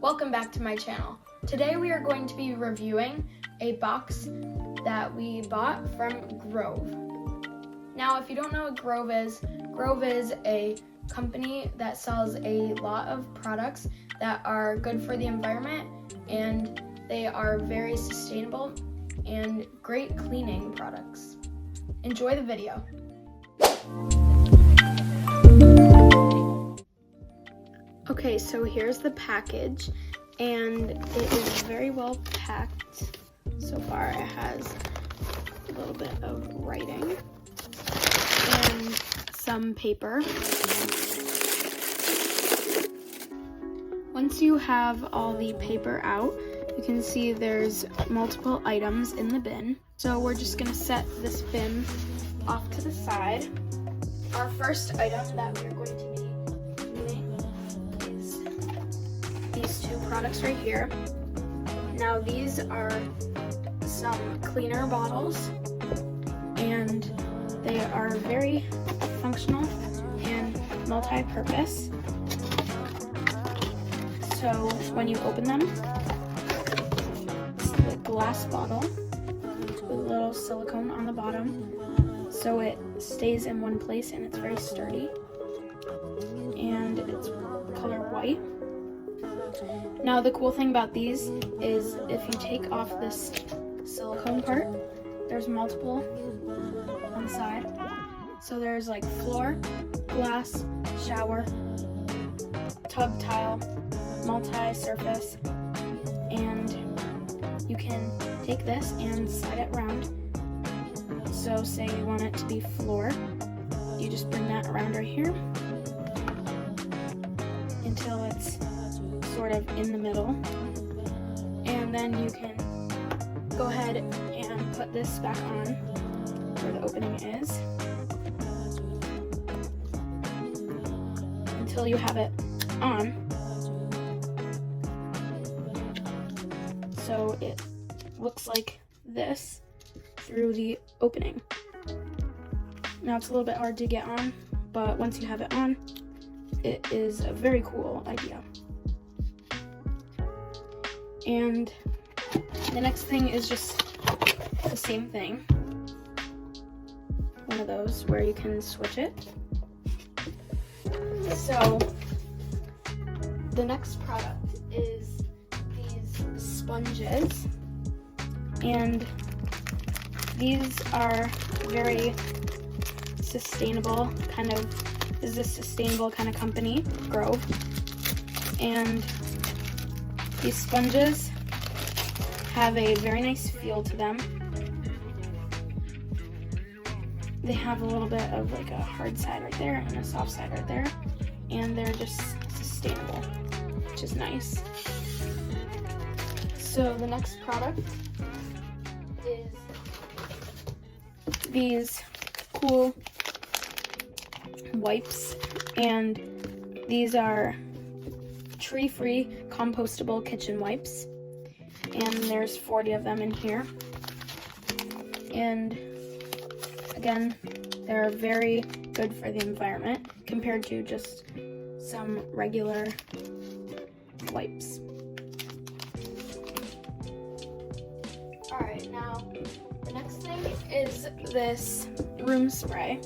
Welcome back to my channel. Today we are going to be reviewing a box that we bought from Grove. Now if you don't know what Grove is a company that sells a lot of products that are good for the environment, and they are very sustainable and great cleaning products. Enjoy the video. Okay, so here's the package, and it is very well packed so far. It has a little bit of writing and some paper. Once you have all the paper out, you can see there's multiple items in the bin. So we're just gonna set this bin off to the side. Our first item that we're going to be these two products right here. Now these are some cleaner bottles, and they are very functional and multi-purpose. So when you open them, it's the glass bottle with a little silicone on the bottom, so it stays in one place and it's very sturdy, and it's color white. Now the cool thing about these is if you take off this silicone part, there's multiple on the side. So there's like floor, glass, shower, tub tile, multi-surface, and you can take this and slide it around. So say you want it to be floor, you just bring that around right here until it's sort of in the middle, and then you can go ahead and put this back on where the opening is until you have it on. So it looks like this through the opening. Now it's a little bit hard to get on, but once you have it on, it is a very cool idea. And the next thing is just the same thing. One of those where you can switch it. So the next product is these sponges. And these are very sustainable is a sustainable kind of company, Grove. And these sponges have a very nice feel to them. They have a little bit of like a hard side right there and a soft side right there, and they're just sustainable, which is nice. So the next product is these cool wipes, and these are tree-free compostable kitchen wipes, and there's 40 of them in here. And again, they're very good for the environment compared to just some regular wipes. Alright, now the next thing is this room spray.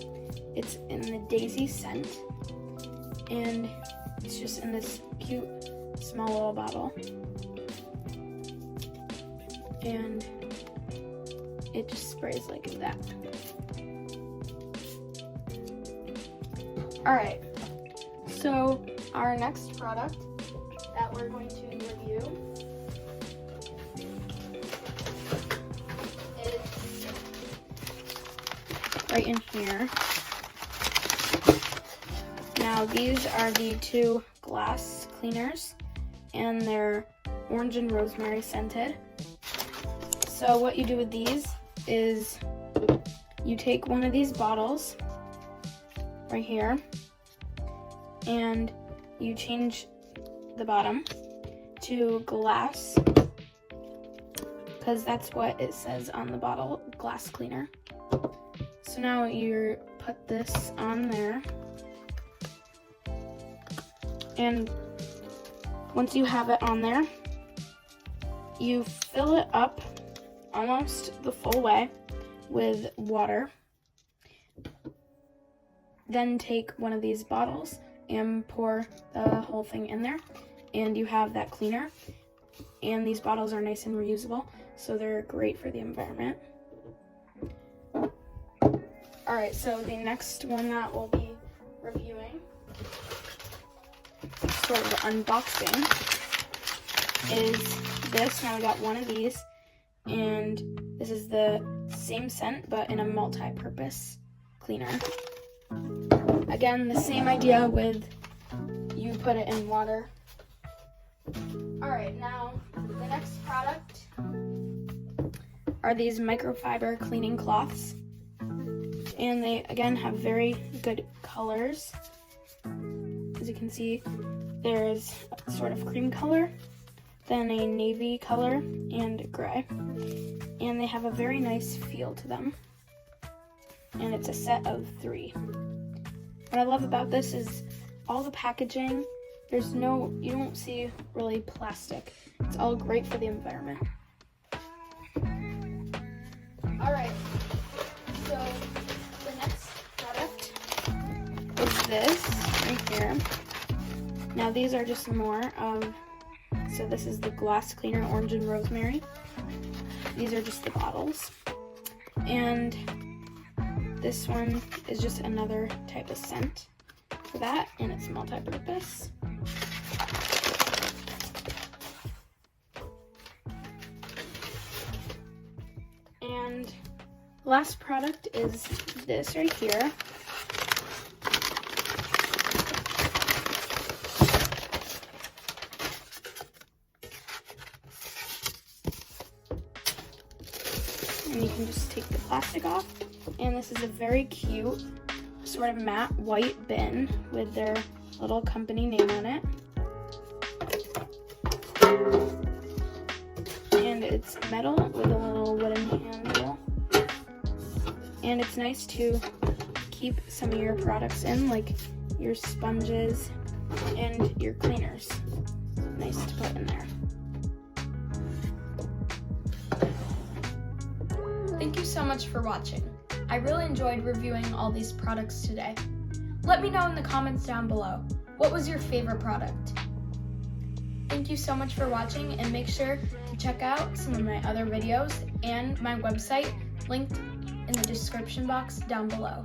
It's in the daisy scent, and it's just in this cute small little bottle, and it just sprays like that. Alright, so our next product that we're going to review is right in here. Now these are the two glass cleaners, and they're orange and rosemary scented. So what you do with these is you take one of these bottles right here, and you change the bottom to glass, because that's what it says on the bottle, glass cleaner. So now you put this on there, and Once you have it on there, you fill it up almost the full way with water. Then take one of these bottles and pour the whole thing in there, and you have that cleaner. And these bottles are nice and reusable, so they're great for the environment. Alright, so the next one that we'll be reviewing, sort of unboxing, is this. Now I got one of these, and this is the same scent but in a multi-purpose cleaner. Again, the same idea with you put it in water. Alright, now the next product are these microfiber cleaning cloths. And they, again, have very good colors. As you can see, there's a sort of cream color, then a navy color, and gray. And they have a very nice feel to them. And it's a set of 3. What I love about this is all the packaging. You don't see really plastic. It's all great for the environment. Alright, so the next product is this right here. Now these are just more of, so this is the glass cleaner, orange and rosemary. These are just the bottles. And this one is just another type of scent for that, and it's multi-purpose. And last product is this right here. And you can just take the plastic off. And this is a very cute sort of matte white bin with their little company name on it. And it's metal with a little wooden handle. And it's nice to keep some of your products in, like your sponges and your cleaners. Nice to put in there. Thank you so much for watching. I really enjoyed reviewing all these products today. Let me know in the comments down below, what was your favorite product? Thank you so much for watching, and make sure to check out some of my other videos and my website linked in the description box down below.